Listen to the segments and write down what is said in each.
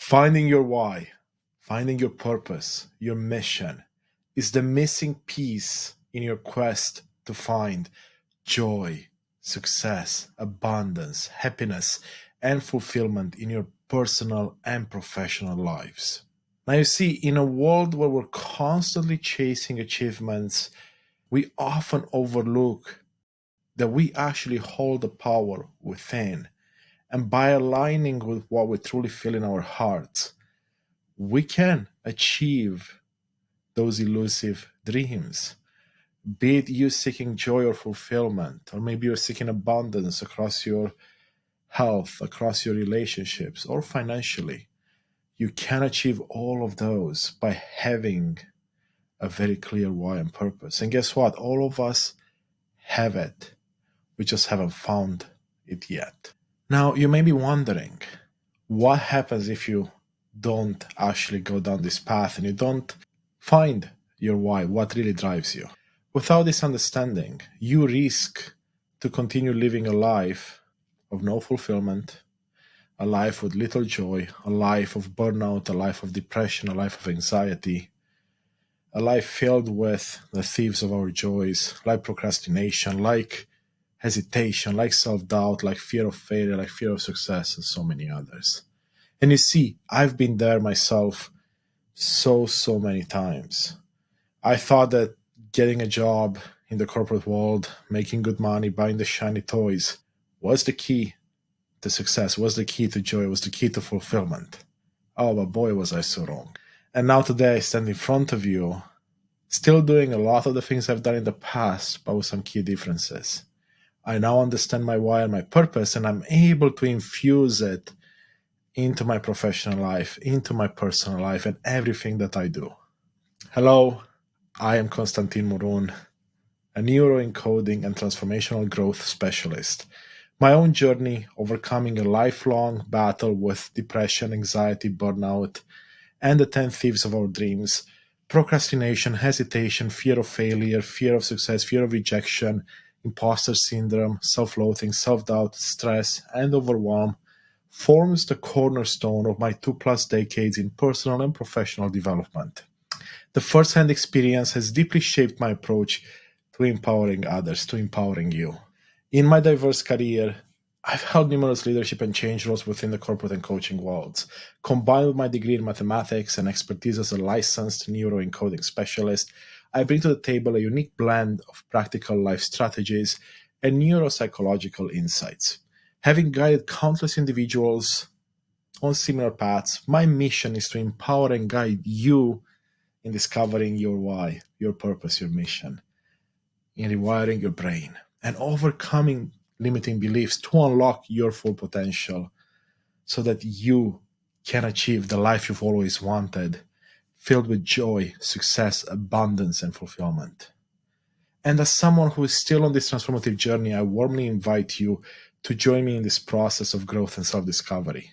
Finding your why, finding your purpose, your mission is the missing piece in your quest to find joy, success, abundance, happiness, and fulfillment in your personal and professional lives. Now, you see, in a world where we're constantly chasing achievements, we often overlook that we actually hold the power within. And by aligning with what we truly feel in our hearts, we can achieve those elusive dreams. Be it you seeking joy or fulfillment, or maybe you're seeking abundance across your health, across your relationships, or financially. You can achieve all of those by having a very clear why and purpose. And guess what? All of us have it. We just haven't found it yet. Now, you may be wondering, what happens if you don't actually go down this path and you don't find your why, what really drives you? Without this understanding, you risk to continue living a life of no fulfillment, a life with little joy, a life of burnout, a life of depression, a life of anxiety, a life filled with the thieves of our joys, like procrastination, like hesitation, like self-doubt, like fear of failure, like fear of success, and so many others. And you see, I've been there myself so many times. I thought that getting a job in the corporate world, making good money, buying the shiny toys was the key to success, was the key to joy, was the key to fulfillment. Oh, but boy, was I so wrong. And now today I stand in front of you, still doing a lot of the things I've done in the past, but with some key differences. I now understand my why and my purpose, and I'm able to infuse it into my professional life, into my personal life, and everything that I do. Hello, I am Constantin, a neuroencoding and transformational growth specialist. My own journey overcoming a lifelong battle with depression, anxiety, burnout, and the 10 thieves of our dreams, procrastination, hesitation, fear of failure, fear of success, fear of rejection, imposter syndrome, self-loathing, self-doubt, stress, and overwhelm forms the cornerstone of my 2+ decades in personal and professional development. The first-hand experience has deeply shaped my approach to empowering others, to empowering you. In my diverse career, I've held numerous leadership and change roles within the corporate and coaching worlds. Combined with my degree in mathematics and expertise as a licensed neuroencoding specialist, I bring to the table a unique blend of practical life strategies and neuropsychological insights. Having guided countless individuals on similar paths, my mission is to empower and guide you in discovering your why, your purpose, your mission, in rewiring your brain, and overcoming limiting beliefs to unlock your full potential so that you can achieve the life you've always wanted, filled with joy, success, abundance, and fulfillment. And as someone who is still on this transformative journey, I warmly invite you to join me in this process of growth and self-discovery.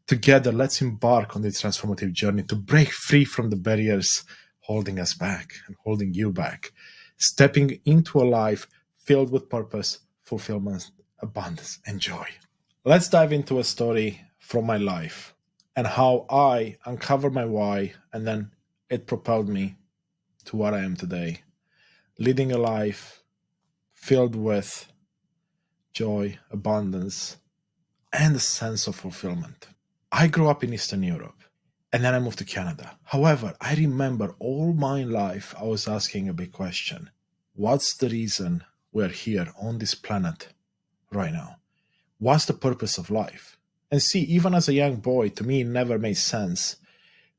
Together, let's embark on this transformative journey to break free from the barriers holding us back and holding you back, stepping into a life filled with purpose, fulfillment, abundance, and joy. Let's dive into a story from my life and how I uncovered my why, and then it propelled me to what I am today, leading a life filled with joy, abundance, and a sense of fulfillment. I grew up in Eastern Europe, and then I moved to Canada. However, I remember all my life I was asking a big question. What's the reason we're here on this planet right now? What's the purpose of life? And see, even as a young boy, to me, it never made sense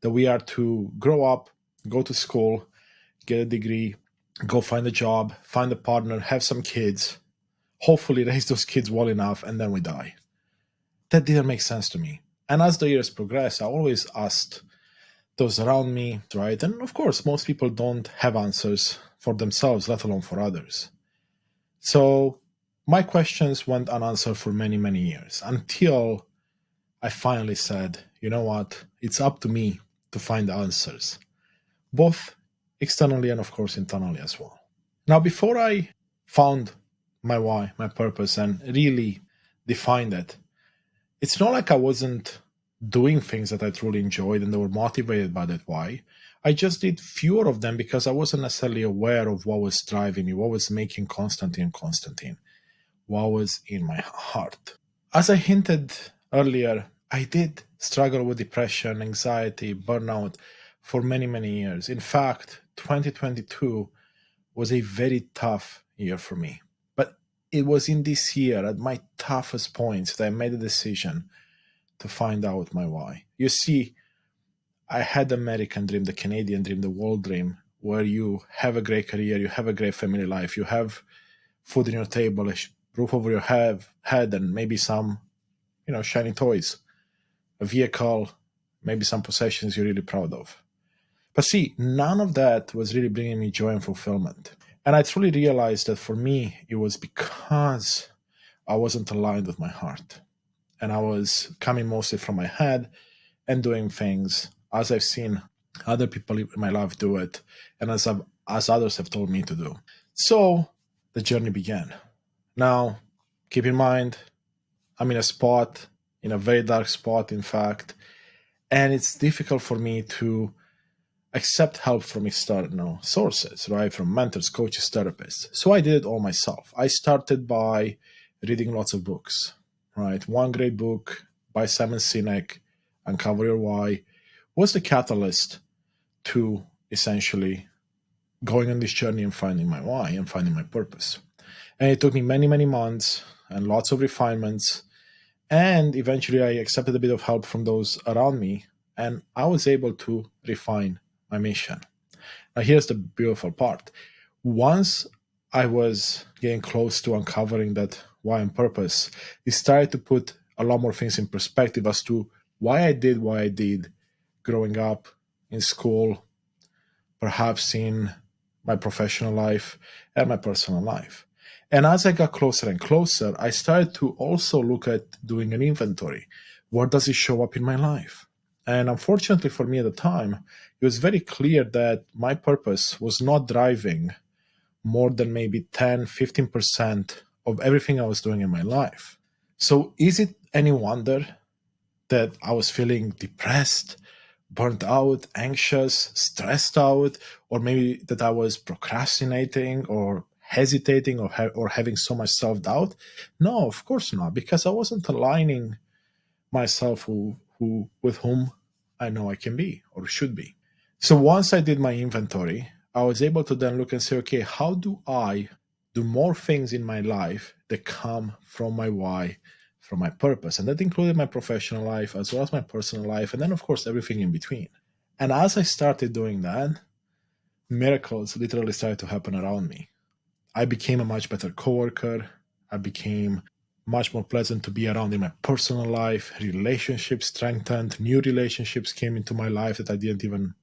that we are to grow up, go to school, get a degree, go find a job, find a partner, have some kids, hopefully raise those kids well enough, and then we die. That didn't make sense to me. And as the years progressed, I always asked those around me, right? And of course, most people don't have answers for themselves, let alone for others. So my questions went unanswered for many years until I finally said, you know what? It's up to me to find the answers, both externally and of course internally as well. Now, before I found my why, my purpose, and really defined it, it's not like I wasn't doing things that I truly enjoyed and they were motivated by that why. I just did fewer of them because I wasn't necessarily aware of what was driving me, what was making Constantin, what was in my heart. As I hinted earlier, I did struggle with depression, anxiety, burnout for many, many years. In fact, 2022 was a very tough year for me. But it was in this year, at my toughest points, that I made a decision to find out my why. You see, I had the American dream, the Canadian dream, the world dream, where you have a great career, you have a great family life, you have food on your table, a roof over your head, and maybe some, shiny toys, a vehicle, maybe some possessions you're really proud of. But see, none of that was really bringing me joy and fulfillment. And I truly realized that for me, it was because I wasn't aligned with my heart. And I was coming mostly from my head and doing things as I've seen other people in my life do it, and as others have told me to do. So the journey began. Now, keep in mind, I'm in a very dark spot, in fact, and it's difficult for me to accept help from external sources, right? From mentors, coaches, therapists. So I did it all myself. I started by reading lots of books, right? One great book by Simon Sinek, Uncover Your Why, was the catalyst to essentially going on this journey and finding my why and finding my purpose. And it took me many, many months and lots of refinements. And eventually I accepted a bit of help from those around me, and I was able to refine my mission. Now, here's the beautiful part. Once I was getting close to uncovering that why and purpose, it started to put a lot more things in perspective as to why I did what I did growing up in school, perhaps in my professional life and my personal life. And as I got closer and closer, I started to also look at doing an inventory. Where does it show up in my life? And unfortunately for me at the time, it was very clear that my purpose was not driving more than maybe 10, 15% of everything I was doing in my life. So is it any wonder that I was feeling depressed, burnt out, anxious, stressed out, or maybe that I was procrastinating or hesitating or having so much self-doubt? No, of course not, because I wasn't aligning myself with whom I know I can be or should be. So once I did my inventory, I was able to then look and say, okay, how do I do more things in my life that come from my why, from my purpose? And that included my professional life as well as my personal life, and then, of course, everything in between. And as I started doing that, miracles literally started to happen around me. I became a much better coworker. I became much more pleasant to be around in my personal life. Relationships strengthened. New relationships came into my life that I didn't even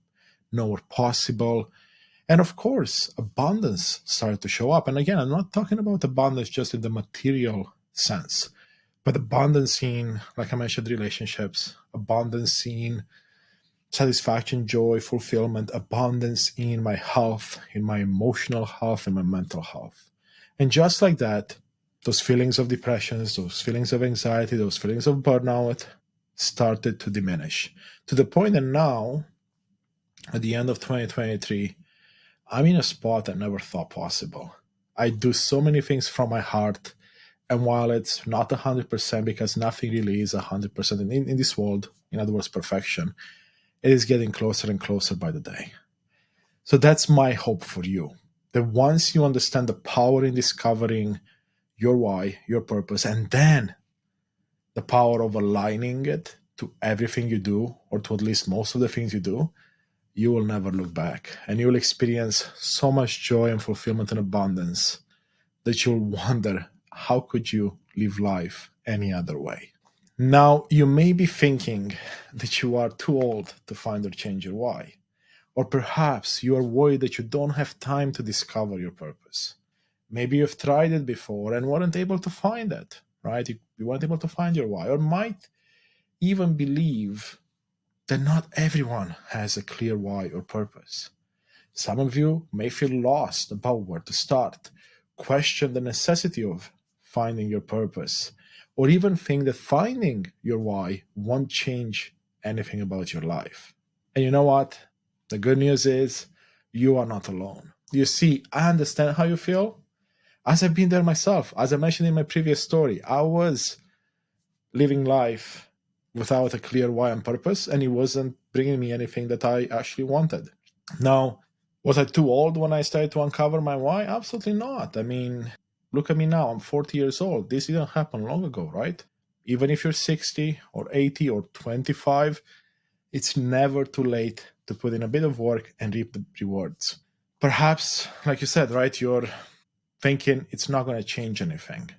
know were possible. And of course, abundance started to show up. And again, I'm not talking about abundance just in the material sense, but abundance in, like I mentioned, relationships, abundance in satisfaction, joy, fulfillment, abundance in my health, in my emotional health, and my mental health. And just like that, those feelings of depression, those feelings of anxiety, those feelings of burnout started to diminish to the point that now, at the end of 2023, I'm in a spot I never thought possible. I do so many things from my heart. And while it's not 100%, because nothing really is 100% in this world, in other words, perfection, it is getting closer and closer by the day. So that's my hope for you. That once you understand the power in discovering your why, your purpose, and then the power of aligning it to everything you do, or to at least most of the things you do, you will never look back. And you will experience so much joy and fulfillment and abundance that you'll wonder, how could you live life any other way? Now, you may be thinking that you are too old to find or change your why. Or perhaps you are worried that you don't have time to discover your purpose. Maybe you've tried it before and weren't able to find it, right? You weren't able to find your why, or might even believe that not everyone has a clear why or purpose. Some of you may feel lost about where to start, question the necessity of finding your purpose, or even think that finding your why won't change anything about your life. And you know what? The good news is you are not alone. You see, I understand how you feel, as I've been there myself. As I mentioned in my previous story, I was living life without a clear why and purpose, and it wasn't bringing me anything that I actually wanted. Now, was I too old when I started to uncover my why? Absolutely not. I mean, look at me now. I'm 40 years old. This didn't happen long ago, right? Even if you're 60 or 80 or 25, it's never too late to put in a bit of work and reap the rewards. Perhaps, like you said, right, you're thinking it's not going to change anything.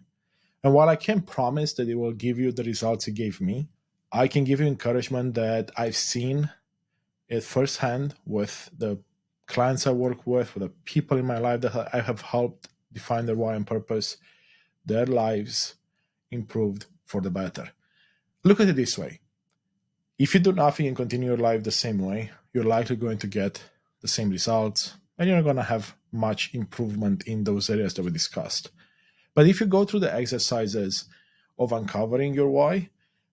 And while I can't promise that it will give you the results it gave me, I can give you encouragement that I've seen it firsthand with the clients I work with the people in my life that I have helped define their why and purpose. Their lives improved for the better. Look at it this way. If you do nothing and continue your life the same way, you're likely going to get the same results, and you're not going to have much improvement in those areas that we discussed. But if you go through the exercises of uncovering your why,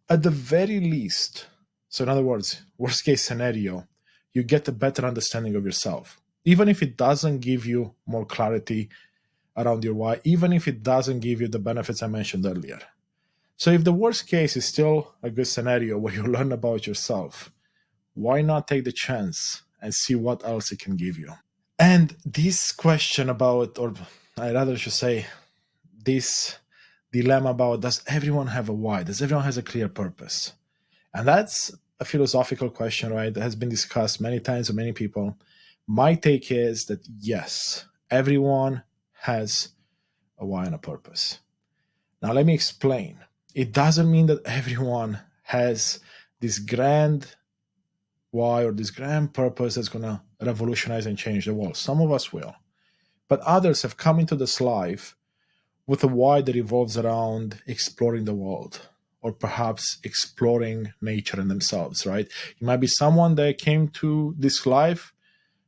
at the very least, so in other words, worst case scenario, you get a better understanding of yourself. Even if it doesn't give you more clarity around your why, even if it doesn't give you the benefits I mentioned earlier. So if the worst case is still a good scenario where you learn about yourself, why not take the chance and see what else it can give you? And this question about, or I rather should say, this dilemma about does everyone have a why? Does everyone has a clear purpose? And that's a philosophical question, right? That has been discussed many times with many people. My take is that yes, everyone has a why and a purpose. Now, let me explain. It doesn't mean that everyone has this grand why or this grand purpose that's going to revolutionize and change the world. Some of us will. But others have come into this life with a why that revolves around exploring the world, or perhaps exploring nature and themselves, right? You might be someone that came to this life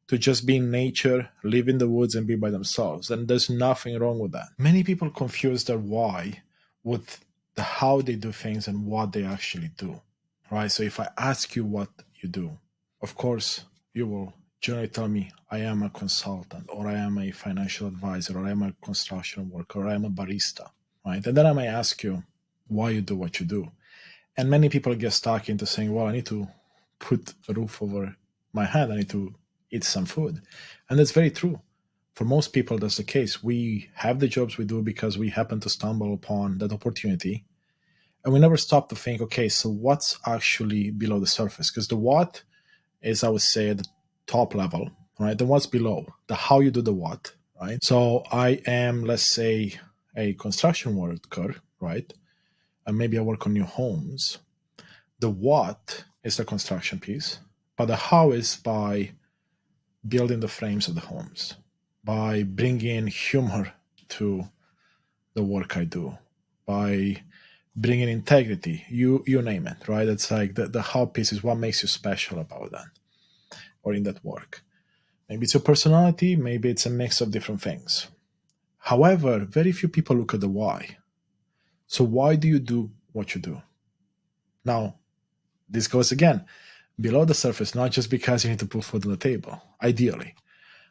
to just be in nature, live in the woods and be by themselves. And there's nothing wrong with that. Many people confuse their why with the how they do things and what they actually do, right? So if I ask you what you do, of course, you will generally tell me, I am a consultant, or I am a financial advisor, or I am a construction worker, or I am a barista, right? And then I may ask you why you do what you do. And many people get stuck into saying, well, I need to put a roof over my head. I need to eat some food. And that's very true. For most people, that's the case. We have the jobs we do because we happen to stumble upon that opportunity. And we never stop to think, okay, so what's actually below the surface? Because the what is, I would say, at the top level, right? Then what's below? The how you do the what, right? So I am, let's say, a construction worker, right? And maybe I work on new homes. The what is the construction piece, but the how is by building the frames of the homes, by bringing humor to the work I do, by bringing integrity, you name it, right? It's like the how piece is what makes you special about that or in that work. Maybe it's your personality, maybe it's a mix of different things. However, very few people look at the why. So why do you do what you do? Now, this goes again below the surface, not just because you need to put food on the table, ideally.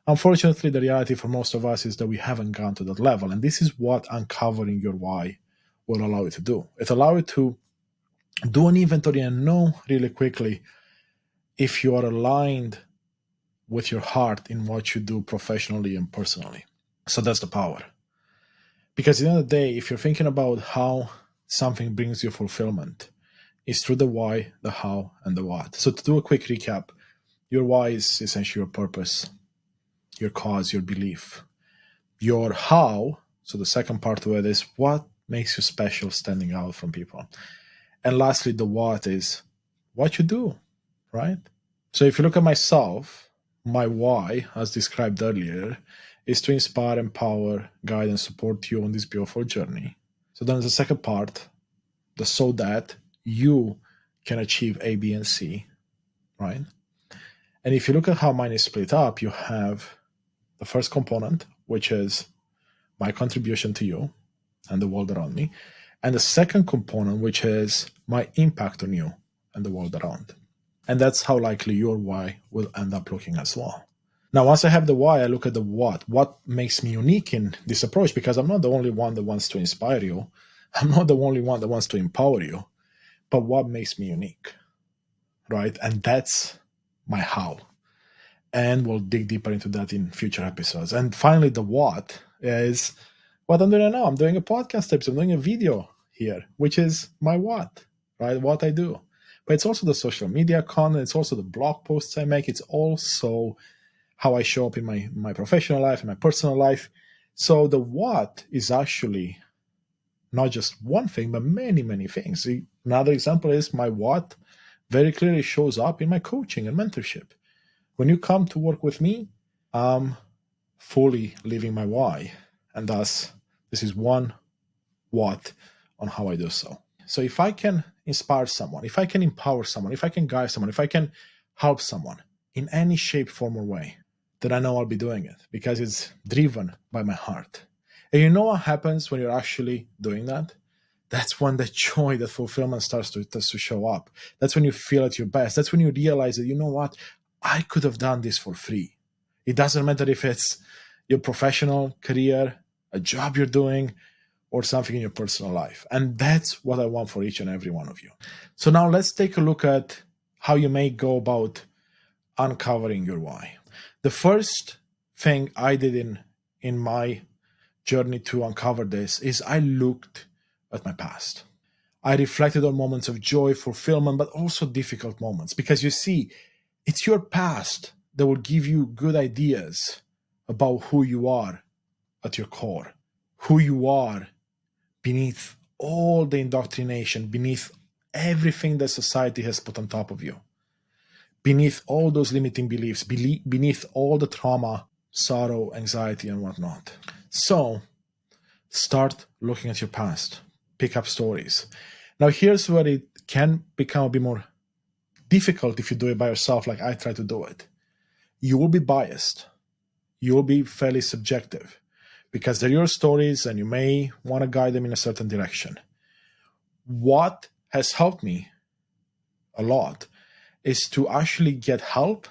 Unfortunately, the reality for most of us is that we haven't gone to that level. And this is what uncovering your why will allow you to do. It allows you to do an inventory and know really quickly if you are aligned with your heart in what you do professionally and personally. So that's the power. Because at the end of the day, if you're thinking about how something brings you fulfillment, it's through the why, the how, and the what. So to do a quick recap, your why is essentially your purpose, your cause, your belief. Your how, so the second part of it is what makes you special, standing out from people. And lastly, the what is what you do, right? So if you look at myself, my why, as described earlier, is to inspire, empower, guide, and support you on this beautiful journey. So then the second part, the so that you can achieve A, B, and C, right? And if you look at how mine is split up, you have the first component, which is my contribution to you and the world around me. And the second component, which is my impact on you and the world around. And that's how likely your why will end up looking as well. Now, once I have the why, I look at the what. What makes me unique in this approach? Because I'm not the only one that wants to inspire you. I'm not the only one that wants to empower you. But what makes me unique, right? And that's my how. And we'll dig deeper into that in future episodes. And finally, the what is what I'm doing now. I'm doing a podcast episode, I'm doing a video here, which is my what, right? What I do. But it's also the social media content. It's also the blog posts I make. It's also how I show up in my professional life, in my personal life. So the what is actually not just one thing, but many, many things. Another example is my what very clearly shows up in my coaching and mentorship. When you come to work with me, I'm fully living my why. And thus, this is one what on how I do so. So if I can inspire someone, if I can empower someone, if I can guide someone, if I can help someone in any shape, form, or way, then I know I'll be doing it because it's driven by my heart. And you know what happens when you're actually doing that? That's when the joy, the fulfillment starts to show up. That's when you feel at your best. That's when you realize that, you know what? I could have done this for free. It doesn't matter if it's your professional career, a job you're doing, or something in your personal life. And that's what I want for each and every one of you. So now let's take a look at how you may go about uncovering your why. The first thing I did in my journey to uncover this is I looked at my past. I reflected on moments of joy, fulfillment, but also difficult moments. Because you see, it's your past that will give you good ideas about who you are at your core, who you are beneath all the indoctrination, beneath everything that society has put on top of you, beneath all those limiting beliefs, beneath all the trauma, sorrow, anxiety, and whatnot. So start looking at your past, pick up stories. Now, here's where it can become a bit more difficult if you do it by yourself, like I try to do it. You will be biased. You will be fairly subjective because they're your stories and you may want to guide them in a certain direction. What has helped me a lot is to actually get help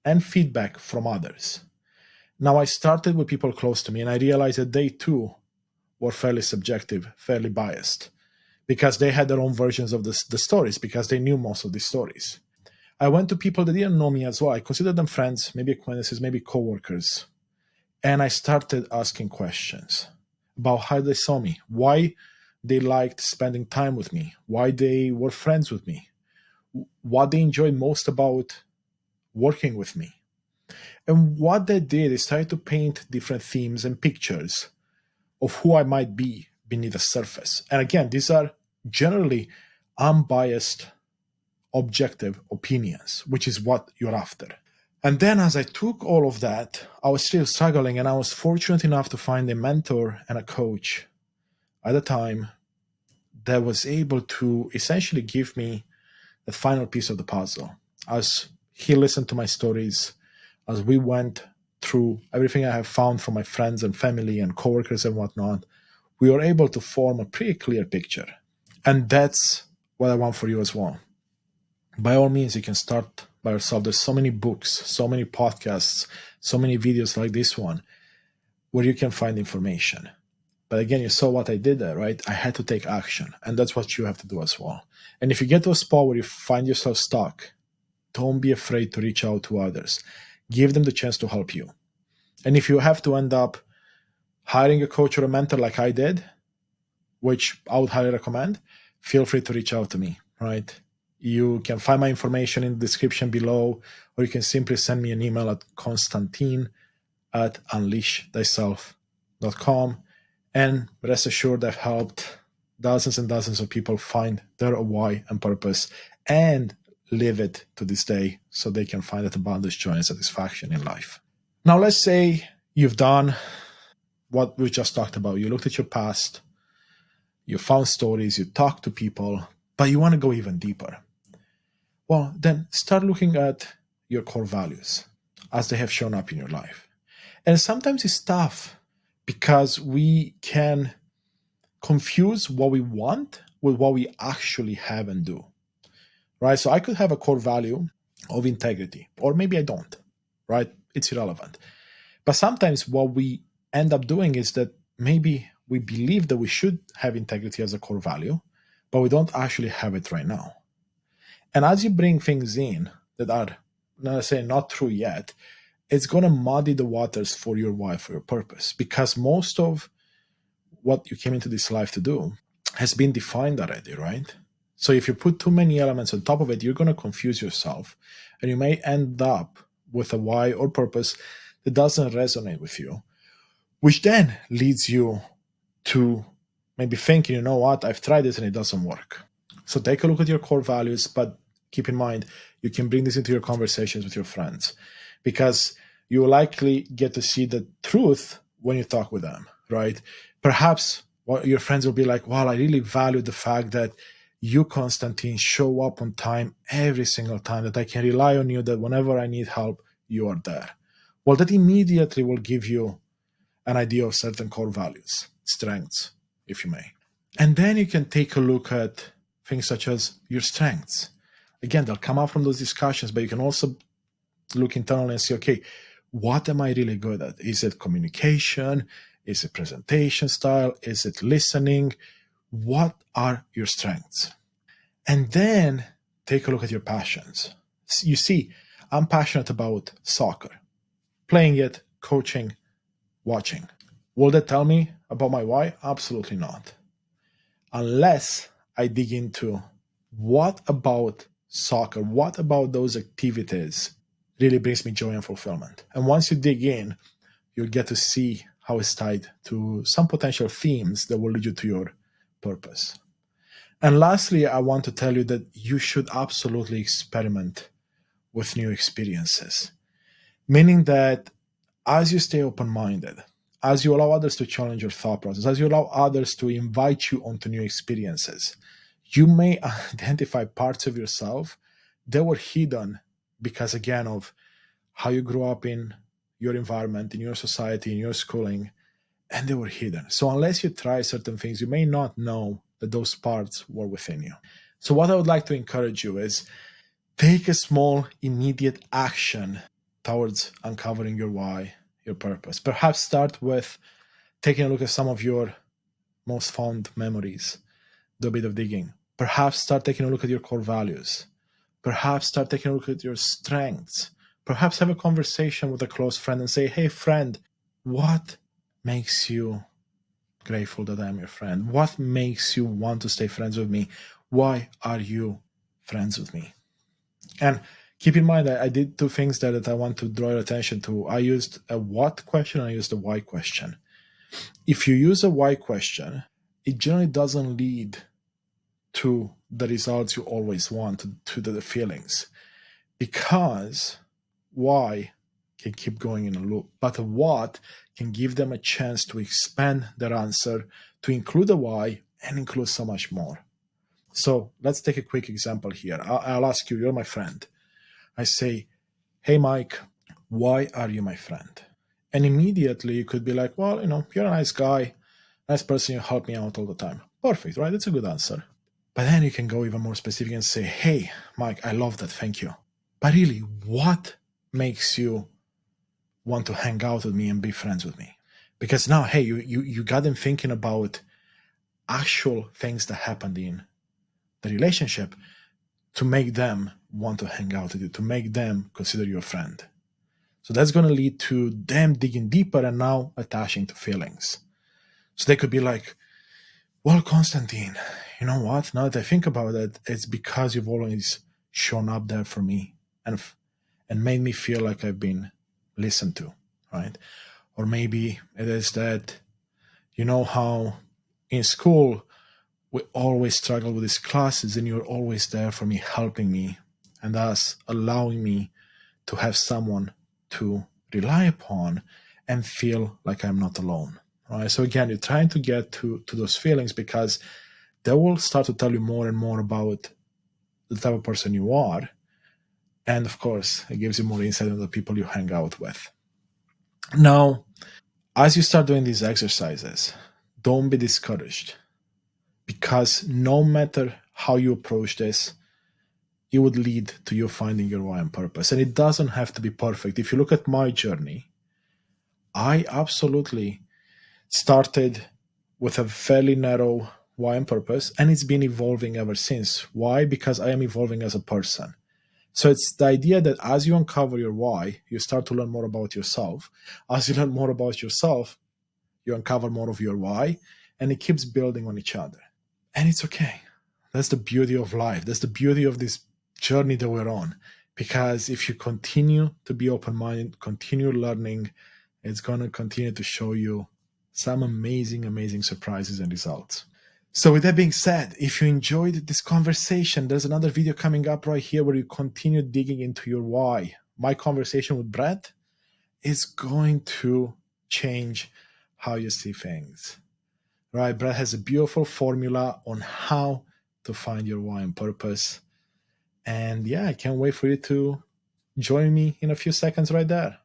and feedback from others. Now, I started with people close to me and I realized that they too were fairly subjective, fairly biased, because they had their own versions of the stories, because they knew most of the stories. I went to people that didn't know me as well. I considered them friends, maybe acquaintances, maybe coworkers. And I started asking questions about how they saw me, why they liked spending time with me, why they were friends with me, what they enjoyed most about working with me. And what they did is try to paint different themes and pictures of who I might be beneath the surface. And again, these are generally unbiased, objective opinions, which is what you're after. And then as I took all of that, I was still struggling, and I was fortunate enough to find a mentor and a coach at the time that was able to essentially give me the final piece of the puzzle. As he listened to my stories, as we went through everything I have found from my friends and family and coworkers and whatnot, we were able to form a pretty clear picture. And that's what I want for you as well. By all means, you can start by yourself. There's so many books, so many podcasts, so many videos like this one where you can find information. But again, you saw what I did there, right? I had to take action. And that's what you have to do as well. And if you get to a spot where you find yourself stuck, don't be afraid to reach out to others. Give them the chance to help you. And if you have to end up hiring a coach or a mentor like I did, which I would highly recommend, feel free to reach out to me, right? You can find my information in the description below, or you can simply send me an email at constantin@unleashthyself.com. And rest assured, I've helped dozens and dozens of people find their why and purpose and live it to this day so they can find that abundance, joy, and satisfaction in life. Now, let's say you've done what we just talked about. You looked at your past, you found stories, you talked to people, but you want to go even deeper. Well, then start looking at your core values as they have shown up in your life. And sometimes it's tough because we can confuse what we want with what we actually have and do, right? So I could have a core value of integrity, or maybe I don't, right? It's irrelevant. But sometimes what we end up doing is that maybe we believe that we should have integrity as a core value, but we don't actually have it right now. And as you bring things in that are, let's say, not true yet, it's going to muddy the waters for your why, for your purpose, because most of what you came into this life to do has been defined already, right? So if you put too many elements on top of it, you're going to confuse yourself, and you may end up with a why or purpose that doesn't resonate with you, which then leads you to maybe thinking, you know what, I've tried this and it doesn't work. So take a look at your core values, but keep in mind, you can bring this into your conversations with your friends, because you will likely get to see the truth when you talk with them, right? Perhaps your friends will be like, well, I really value the fact that you, Constantin, show up on time every single time, that I can rely on you, that whenever I need help, you are there. Well, that immediately will give you an idea of certain core values, strengths, if you may. And then you can take a look at things such as your strengths. Again, they'll come out from those discussions, but you can also look internally and say, okay, what am I really good at? Is it communication? Is it presentation style? Is it listening? What are your strengths? And then take a look at your passions. You see, I'm passionate about soccer, playing it, coaching, watching. Will that tell me about my why? Absolutely not. Unless I dig into what about soccer, what about those activities really brings me joy and fulfillment. And once you dig in, you'll get to see how it's tied to some potential themes that will lead you to your purpose. And lastly, I want to tell you that you should absolutely experiment with new experiences, meaning that as you stay open-minded, as you allow others to challenge your thought process, as you allow others to invite you onto new experiences, you may identify parts of yourself that were hidden because, again, of how you grew up in your environment, in your society, in your schooling, and they were hidden. So unless you try certain things, you may not know that those parts were within you. So what I would like to encourage you is take a small, immediate action towards uncovering your why, your purpose. Perhaps start with taking a look at some of your most fond memories, do a bit of digging. Perhaps start taking a look at your core values. Perhaps start taking a look at your strengths. Perhaps have a conversation with a close friend and say, hey, friend, what makes you grateful that I'm your friend? What makes you want to stay friends with me? Why are you friends with me? And keep in mind, I did two things there that I want to draw your attention to. I used a what question and I used a why question. If you use a why question, it generally doesn't lead to the results you always want, to the feelings, because why can keep going in a loop, but a what can give them a chance to expand their answer, to include a why and include so much more. So let's take a quick example here. I'll ask you, you're my friend. I say, hey, Mike, why are you my friend? And immediately you could be like, well, you're a nice guy, nice person, you help me out all the time. Perfect, right? That's a good answer. But then you can go even more specific and say, hey, Mike, I love that, thank you. But really, what makes you want to hang out with me and be friends with me? Because now, hey, you got them thinking about actual things that happened in the relationship to make them want to hang out with you, to make them consider you a friend. So that's going to lead to them digging deeper and now attaching to feelings. So they could be like, well, Constantin, you know what? Now that I think about it, it's because you've always shown up there for me and made me feel like I've been listened to, right? Or maybe it is that, you know how in school we always struggle with these classes and you're always there for me, helping me, and thus allowing me to have someone to rely upon and feel like I'm not alone, right? So again, you're trying to get to those feelings because they will start to tell you more and more about the type of person you are. And of course, it gives you more insight into the people you hang out with. Now, as you start doing these exercises, don't be discouraged. because no matter how you approach this, it would lead to you finding your why and purpose. And it doesn't have to be perfect. If you look at my journey, I absolutely started with a fairly narrow why and purpose, and it's been evolving ever since. Why? Because I am evolving as a person. So it's the idea that as you uncover your why, you start to learn more about yourself. As you learn more about yourself, you uncover more of your why, and it keeps building on each other. And it's okay. That's the beauty of life. That's the beauty of this journey that we're on. Because if you continue to be open-minded, continue learning, it's going to continue to show you some amazing, amazing surprises and results. So with that being said, if you enjoyed this conversation, there's another video coming up right here where you continue digging into your why. My conversation with Brett is going to change how you see things. Right? Brett has a beautiful formula on how to find your why and purpose. And yeah, I can't wait for you to join me in a few seconds right there.